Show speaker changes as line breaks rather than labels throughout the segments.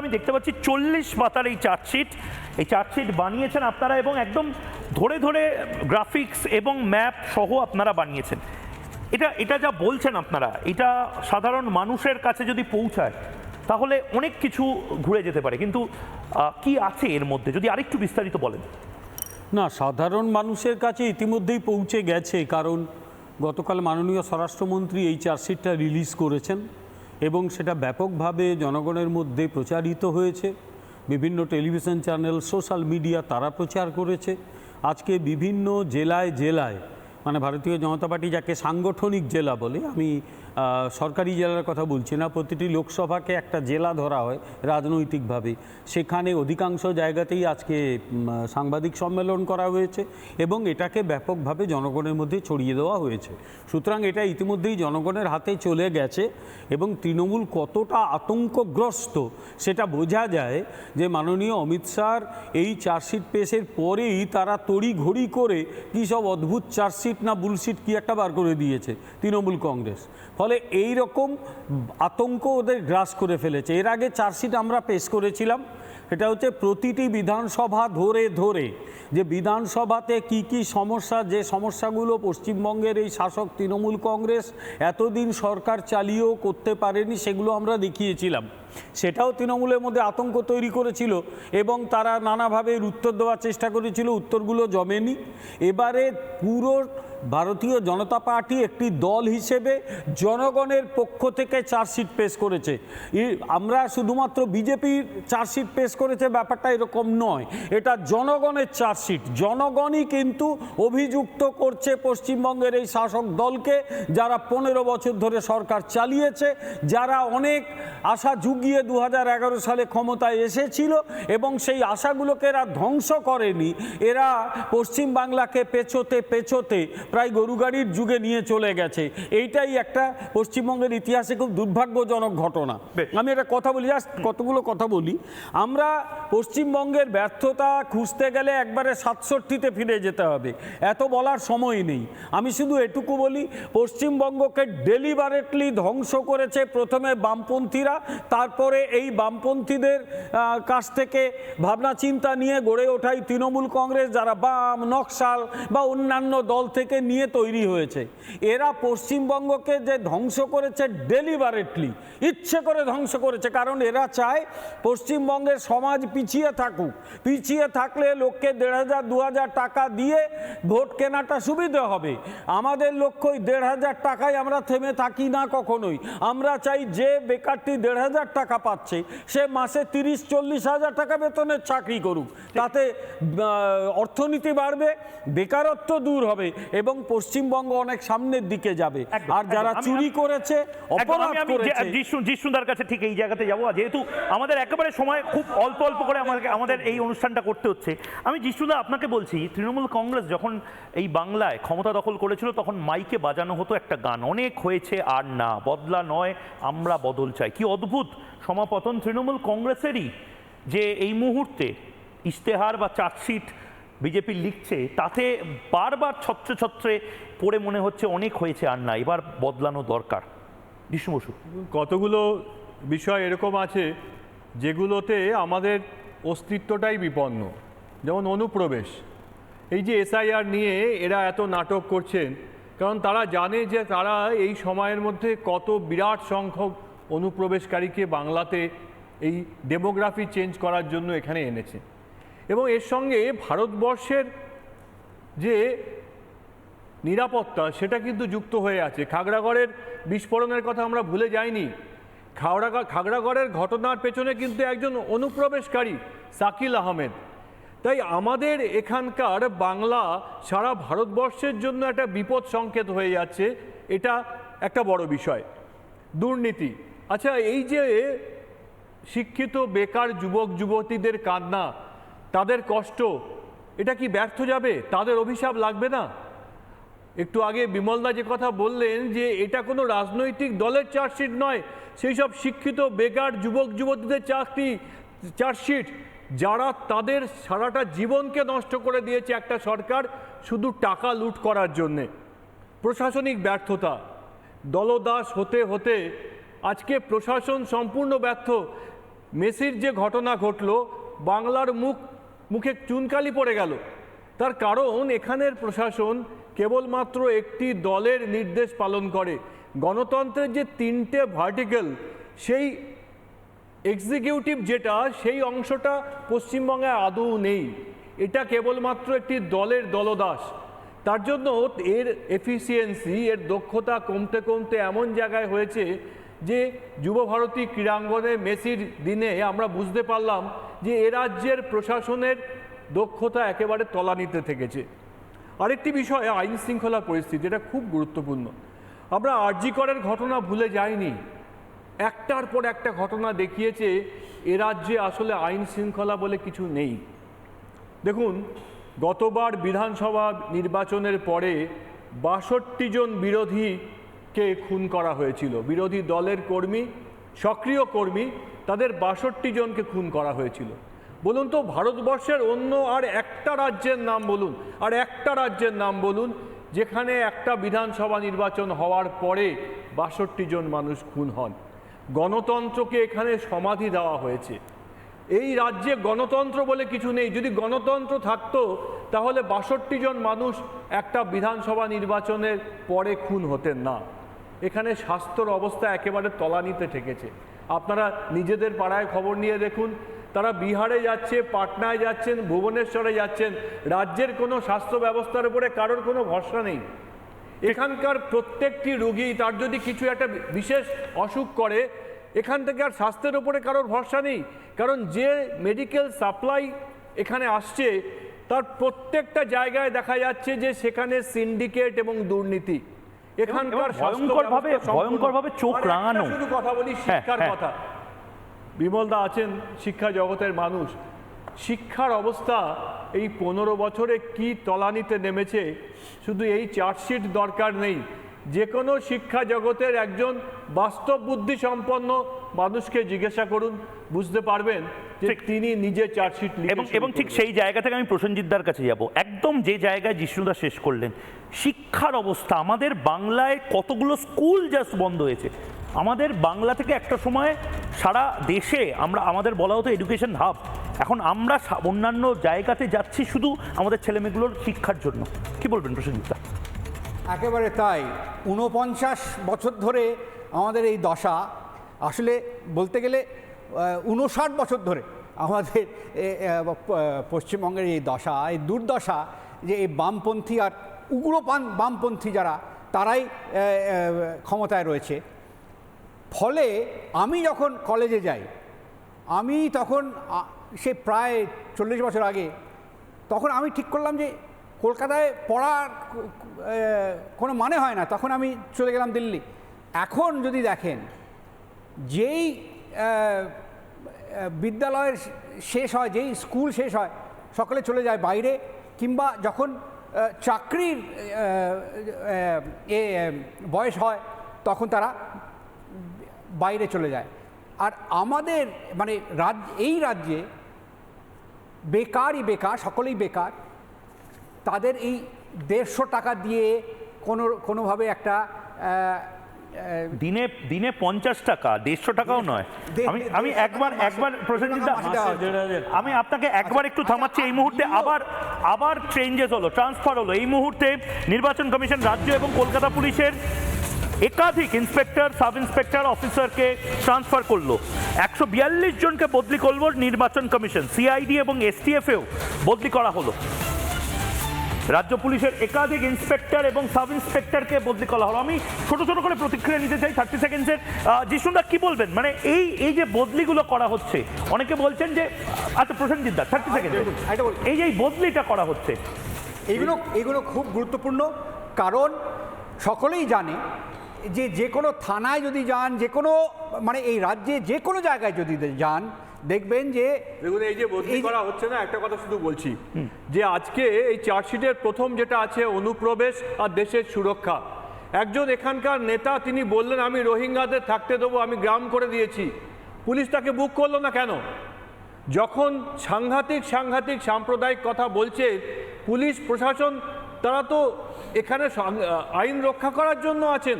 আমি দেখতে পাচ্ছি 40 পাতার এই চার্জশিট বানিয়েছেন আপনারা এবং একদম ধরে ধরে গ্রাফিক্স এবং ম্যাপ সহ আপনারা বানিয়েছেন। এটা যা বলছেন আপনারা, এটা সাধারণ মানুষের কাছে যদি পৌঁছায় তাহলে অনেক কিছু ঘুরে যেতে পারে, কিন্তু কি আছে এর মধ্যে যদি আরেকটু বিস্তারিত বলেন।
না, সাধারণ মানুষের কাছে ইতিমধ্যেই পৌঁছে গেছে, কারণ গতকাল মাননীয় স্বরাষ্ট্রমন্ত্রী এই চার্জশিটটা রিলিজ করেছেন এবং সেটা ব্যাপকভাবে জনগণের মধ্যে প্রচারিত হয়েছে। বিভিন্ন টেলিভিশন চ্যানেল, সোশ্যাল মিডিয়া তারা প্রচার করেছে। আজকে বিভিন্ন জেলায় জেলায়, মানে ভারতীয় জনতা পার্টি যাকে সাংগঠনিক জেলা বলে, আমি সরকারি জেলার কথা বলছি না, প্রতিটি লোকসভাকে একটা জেলা ধরা হয় রাজনৈতিকভাবে, সেখানে অধিকাংশ জায়গাতেই আজকে সাংবাদিক সম্মেলন করা হয়েছে এবং এটাকে ব্যাপকভাবে জনগণের মধ্যে ছড়িয়ে দেওয়া হয়েছে। সুতরাং এটা ইতিমধ্যেই জনগণের হাতে চলে গেছে এবং তৃণমূল কতটা আতঙ্কগ্রস্ত সেটা বোঝা যায় যে মাননীয় অমিত শাহর এই চার্জশিট পেশের পরেই তারা তড়িঘড়ি করে কী সব অদ্ভুত চার্জশিট না বুলশিট কি একটা বার করে দিয়েছে তৃণমূল কংগ্রেস। ফলে এই রকম আতঙ্ক ওদের গ্রাস করে ফেলেছে। এর আগে চার্জশিট আমরা পেশ করেছিলাম, এটা হচ্ছে প্রতিটি বিধানসভা ধরে ধরে যে বিধানসভাতে কি কি সমস্যা, যে সমস্যাগুলো পশ্চিমবঙ্গের এই শাসক তৃণমূল কংগ্রেস এতদিন সরকার চালিয়েও করতে পারেনি, সেগুলো আমরা দেখিয়েছিলাম। সেটাও তৃণমূলের মধ্যে আতঙ্ক তৈরি করেছিল এবং তারা নানাভাবে উত্তর দেওয়ার চেষ্টা করেছিল, উত্তরগুলো জমেনি। এবারে পুরো ভারতীয় জনতা পার্টি একটি দল হিসেবে জনগণের পক্ষ থেকে চার্জশিট পেশ করেছে। আমরা শুধুমাত্র বিজেপির চার্জশিট পেশ করেছে ব্যাপারটা এরকম নয়, এটা জনগণের চার্জশিট। জনগণই কিন্তু অভিযুক্ত করছে পশ্চিমবঙ্গের এই শাসক দলকে, যারা 15 বছর ধরে সরকার চালিয়েছে, যারা অনেক আশা জুগিয়ে 2011 সালে ক্ষমতায় এসেছিল এবং সেই আশাগুলোকে এরা ধ্বংস করেনি, এরা পশ্চিমবাংলাকে পেছোতে পেছোতে প্রায় গরুগাড়ির যুগে নিয়ে চলে গেছে। এইটাই একটা পশ্চিমবঙ্গের ইতিহাসে খুব দুর্ভাগ্যজনক ঘটনা। আমি একটা কথা বলি, জাস্ট কতগুলো কথা বলি। আমরা পশ্চিমবঙ্গের ব্যর্থতা খুঁজতে গেলে একবারে 67-তে ফিরে যেতে হবে, এত বলার সময় নেই। আমি শুধু এটুকু বলি, পশ্চিমবঙ্গকে ডেলিবারেটলি ধ্বংস করেছে প্রথমে বামপন্থীরা, তারপরে এই বামপন্থীদের কাছ থেকে ভাবনা চিন্তা নিয়ে গড়ে ওঠাই তৃণমূল কংগ্রেস, যারা বাম, নকশাল বা অন্যান্য দল থেকে নিয়ে তৈরি হয়েছে। এরা পশ্চিমবঙ্গকে যে ধ্বংস করেছে ডেলিবারেটলি, ইচ্ছে করে ধ্বংস করেছে, কারণ এরা চায় পশ্চিমবঙ্গের সমাজ পিছিয়ে থাকুক। পিছিয়ে থাকলে লোককে 1500-2000 টাকা দিয়ে ভোট কেনাটা সুবিধা হবে। আমাদের লক্ষ্য ওই 1500 টাকায় আমরা থেমে থাকি না কখনোই। আমরা চাই যে বেকারটি 1500 টাকা পাচ্ছে সে মাসে 30-40 হাজার টাকা বেতনের চাকরি করুক, তাতে অর্থনীতি বাড়বে, বেকারত্ব দূর হবে এবং পশ্চিমবঙ্গ অনেক সামনের দিকে যাবে। আর যারা চুরি করেছে, অপরাধ করেছে,
জিষ্ণুদার কাছে ঠিক এই জায়গাতে যাবো, যেহেতু আমাদের একেবারে সময় খুব অল্প অল্প করে আমাদের এই অনুষ্ঠানটা করতে হচ্ছে। আমি জিষ্ণুদা আপনাকে বলছি, তৃণমূল কংগ্রেস যখন এই বাংলায় ক্ষমতা দখল করেছিল তখন মাইকে বাজানো হতো একটা গান, অনেক হয়েছে আর না, বদলা নয় আমরা বদল চাই। কি অদ্ভুত সমাপতন তৃণমূল কংগ্রেসেরই, যে এই মুহূর্তে ইশতেহার বা চার্জশিট বিজেপি লিখছে, তাতে বারবার ছত্রে ছত্রে পড়ে মনে হচ্ছে অনেক হয়েছে আর না, এবার বদলানো দরকার। বিষ্ণু বসু,
কতগুলো বিষয় এরকম আছে যেগুলোতে আমাদের অস্তিত্বটাই বিপন্ন, যেমন অনুপ্রবেশ। এই যে এসআইআর নিয়ে এরা এত নাটক করছেন, কারণ তারা জানে যে তারা এই সময়ের মধ্যে কত বিরাট সংখ্যক অনুপ্রবেশকারীকে বাংলাতে এই ডেমোগ্রাফি চেঞ্জ করার জন্য এখানে এনেছে। এবং এর সঙ্গে ভারতবর্ষের যে নিরাপত্তা সেটা কিন্তু যুক্ত হয়ে আছে। খাগড়াগড়ের বিস্ফোরণের কথা আমরা ভুলে যাইনি। খাগড়াগড়ের ঘটনার পেছনে কিন্তু একজন অনুপ্রবেশকারী শাকিল আহমেদ। তাই আমাদের এখানকার বাংলা সারা ভারতবর্ষের জন্য একটা বিপদ সংকেত হয়ে যাচ্ছে, এটা একটা বড় বিষয়। দুর্নীতি, আচ্ছা এই যে শিক্ষিত বেকার যুবক যুবতীদের কান্না, তাদের কষ্ট, এটা কি ব্যর্থ যাবে? তাদের অভিশাপ লাগবে না? একটু আগে বিমলদা যে কথা বললেন যে এটা কোনো রাজনৈতিক দলের চার্জশিট নয়, সেই সব শিক্ষিত বেকার যুবক যুবতীদের চার্জশিট, যারা তাদের সারাটা জীবনকে নষ্ট করে দিয়েছে একটা সরকার শুধু টাকা লুট করার জন্যে। প্রশাসনিক ব্যর্থতা, দলদাস হতে হতে আজকে প্রশাসন সম্পূর্ণ ব্যর্থ। মেসির যে ঘটনা ঘটলো, বাংলার মুখে চুনকালি পড়ে গেল। তার কারণ এখানের প্রশাসন কেবলমাত্র একটি দলের নির্দেশ পালন করে। গণতন্ত্রের যে 3টে ভার্টিক্যাল, সেই এক্সিকিউটিভ যেটা, সেই অংশটা পশ্চিমবঙ্গে আদৌ নেই। এটা কেবলমাত্র একটি দলের দলদাস। তার জন্য এর এফিসিয়েন্সি, এর দক্ষতা কমতে কমতে এমন জায়গায় হয়েছে যে যুবভারতী ক্রীড়াঙ্গনে মেসির দিনে আমরা বুঝতে পারলাম যে এ রাজ্যের প্রশাসনের দক্ষতা একেবারে তলানিতে থেকেছে। আরেকটি বিষয় আইন শৃঙ্খলা পরিস্থিতি, এটা খুব গুরুত্বপূর্ণ। আমরা আরজি করের ঘটনা ভুলে যাইনি, একটার পর একটা ঘটনা দেখিয়েছে এ রাজ্যে আসলে আইন শৃঙ্খলা বলে কিছু নেই। দেখুন, গতবার বিধানসভা নির্বাচনের পরে ৬২ জন বিরোধীকে খুন করা হয়েছিল। বিরোধী দলের কর্মী, সক্রিয় কর্মী, তাদের ৬২ জনকে খুন করা হয়েছিল। বলুন তো, ভারতবর্ষের অন্য আর একটা রাজ্যের নাম বলুন, আর একটা রাজ্যের নাম বলুন যেখানে একটা বিধানসভা নির্বাচন হওয়ার পরে ৬২ জন মানুষ খুন হন। গণতন্ত্রকে এখানে সমাধি দেওয়া হয়েছে। এই রাজ্যে গণতন্ত্র বলে কিছু নেই। যদি গণতন্ত্র থাকতো তাহলে ৬২ জন মানুষ একটা বিধানসভা নির্বাচনের পরে খুন হতেন না। এখানে স্বাস্থ্যর অবস্থা একেবারে তলানিতে ঠেকেছে। আপনারা নিজেদের পাড়ায় খবর নিয়ে দেখুন, তারা বিহারে যাচ্ছে, পাটনায় যাচ্ছেন, ভুবনেশ্বরে যাচ্ছেন, রাজ্যের কোনো স্বাস্থ্য ব্যবস্থার উপরে কারোর কোনো ভরসা নেই। এখানকার প্রত্যেকটি রোগী, তার যদি কিছু একটা বিশেষ অসুখ করে, এখান থেকে আর স্বাস্থ্যের উপরে কারোর ভরসা নেই। কারণ যে মেডিকেল সাপ্লাই এখানে আসছে, তার প্রত্যেকটা জায়গায় দেখা যাচ্ছে যে সেখানে সিন্ডিকেট এবং দুর্নীতি। এখানকার
ভয়ঙ্করভাবে চোখ রাঙানো।
শুধু কথা বলি শিক্ষার কথা। বিমলদা আছেন শিক্ষা জগতের মানুষ। শিক্ষার অবস্থা এই 15 বছরে কি তলানিতে নেমেছে, শুধু এই চার্জশিট দরকার নেই। যে কোনো শিক্ষা জগতের একজন বাস্তব বুদ্ধি সম্পন্ন মানুষকে জিজ্ঞাসা করুন, বুঝতে পারবেন যে তিনি নিজে চার্জশিট লিখেছেন।
এবং ঠিক সেই জায়গা থেকে আমি প্রসেনজিৎদার কাছে যাব, একদম যে জায়গায় জিষ্ণুদা শেষ করলেন। শিক্ষার অবস্থা আমাদের বাংলায় কতগুলো স্কুল জাস্ট বন্ধ হয়েছে। আমাদের বাংলা থেকে একটা সময় সারা দেশে আমাদের বলা হতো এডুকেশন হাব। এখন আমরা অন্যান্য জায়গাতে যাচ্ছি শুধু আমাদের ছেলেমেয়েগুলোর শিক্ষার জন্য। কি বলবেন প্রসেনজিৎদা?
একেবারে তাই। 49 বছর ধরে আমাদের এই দশা, আসলে বলতে গেলে 59 বছর ধরে আমাদের পশ্চিমবঙ্গের এই দশা, এই দুর্দশা, যে এই বামপন্থী আর বামপন্থী যারা, তারাই ক্ষমতায় রয়েছে। ফলে আমি যখন কলেজে যাই, আমি তখন সে প্রায় 40 বছর আগে, তখন আমি ঠিক করলাম যে কলকাতায় পড়ার কোনো মানে হয় না, তখন আমি চলে গেলাম দিল্লি। এখন যদি দেখেন, যেই বিদ্যালয়ের শেষ হয়, যেই স্কুল শেষ হয়, সকলে চলে যায় বাইরে, কিংবা যখন চাকরির বয়স হয় তখন তারা বাইরে চলে যায়। আর আমাদের মানে এই রাজ্যে বেকারই বেকার, সকলেই বেকার। তাদের এই 150 টাকা দিয়ে কোনোভাবে একটা
দিনে 50 টাকা, 150 টাকাও নয়। আমি একবার প্রসেনজিৎদা, আমি আপনাকে একবার একটু থামাচ্ছি। এই মুহূর্তে আবার চেঞ্জেস হলো, ট্রান্সফার হলো। এই মুহূর্তে নির্বাচন কমিশন রাজ্য এবং কলকাতা পুলিশের একাধিক ইন্সপেক্টর, সাব ইন্সপেক্টর, অফিসারকে ট্রান্সফার করলো। 142 জনকে বদলি করল নির্বাচন কমিশন। সিআইডি এবং এসটিএফেও বদলি করা হলো। রাজ্য পুলিশের একাধিক ইন্সপেক্টর এবং সাব ইন্সপেক্টরকে বদলি করা হলো। আমি ছোট ছোট করে প্রতিক্রিয়া নিতে চাই 30 সেকেন্ডসের। জিষ্ণুদা কি বলবেন? মানে এই যে বদলিগুলো করা হচ্ছে, অনেকে বলছেন যে, আচ্ছা প্রসেনজিৎদা 30 সেকেন্ড, এই যে বদলিটা করা হচ্ছে,
এগুলো খুব গুরুত্বপূর্ণ। কারণ সকলেই জানে যে কোনো থানায় যদি যান, যে কোনো মানে এই রাজ্যে যে কোনো জায়গায় যদি যান, দেখবেন যে
দেখুন, এই যে বদলি করা হচ্ছে না, একটা কথা শুধু বলছি যে আজকে এই চার্জশিটের প্রথম যেটা আছে অনুপ্রবেশ আর দেশের সুরক্ষা। একজন এখানকার নেতা তিনি বললেন আমি রোহিঙ্গাদের থাকতে দেবো, আমি গ্রাম করে দিয়েছি। পুলিশ তাকে বুক করলো না কেন? যখন সাংঘাতিক সাম্প্রদায়িক কথা বলছে পুলিশ প্রশাসন, তারা তো এখানে আইন রক্ষা করার জন্য আছেন।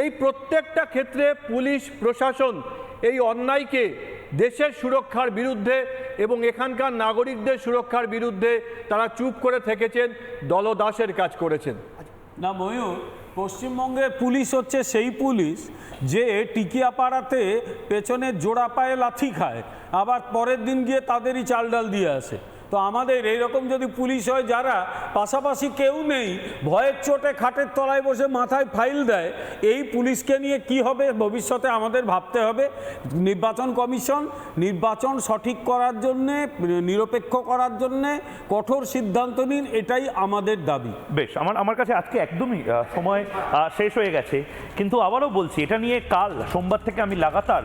এই প্রত্যেকটা ক্ষেত্রে পুলিশ প্রশাসন এই অন্যায়কে দেশের সুরক্ষার বিরুদ্ধে এবং এখানকার নাগরিকদের সুরক্ষার বিরুদ্ধে তারা চুপ করে থেকেছেন, দলদাসের কাজ করেছেন।
না ময়ূর, পশ্চিমবঙ্গের পুলিশ হচ্ছে সেই পুলিশ যে টিকিয়াপাড়াতে পেছনের জোড়া পায়ে লাথি খায়, আবার পরের দিন গিয়ে তাদেরই চাল ডাল দিয়ে আসে। তো আমাদের এইরকম যদি পুলিশ হয় যারা পাশাপাশি কেউ নেই, ভয়ের চোটে খাটের তলায় বসে মাথায় ফাইল দেয়, এই পুলিশকে নিয়ে কি হবে ভবিষ্যতে আমাদের ভাবতে হবে। নির্বাচন কমিশন নির্বাচন সঠিক করার জন্যে, নিরপেক্ষ করার জন্যে কঠোর সিদ্ধান্ত নিন, এটাই আমাদের দাবি।
বেশ, আমার কাছে আজকে একদমই সময় শেষ হয়ে গেছে, কিন্তু আবারও বলছি এটা নিয়ে কাল সোমবার থেকে আমি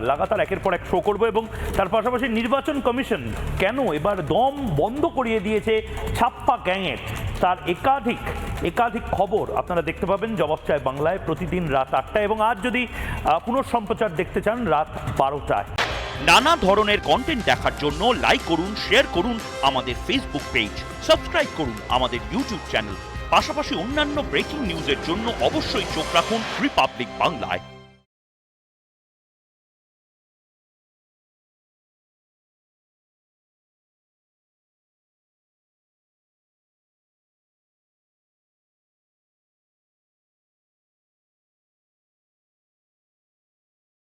লাগাতার একের পর এক শো করবো। এবং তার পাশাপাশি নির্বাচন কমিশন কেন এবার দম বন্ধ করিয়ে দিয়েছে ছাপ্পা গ্যাংয়ের, তার একাধিক খবর আপনারা দেখতে পাবেন জবাব চায় বাংলায় প্রতিদিন রাত 8টায়, এবং আজ যদি পুনঃসম্প্রচার দেখতে চান রাত 12টায়।
নানা ধরনের কন্টেন্ট দেখার জন্য লাইক করুন, শেয়ার করুন আমাদের ফেসবুক পেজ, সাবস্ক্রাইব করুন আমাদের ইউটিউব চ্যানেল। পাশাপাশি অন্যান্য ব্রেকিং নিউজের জন্য অবশ্যই চোখ রাখুন রিপাবলিক বাংলায়।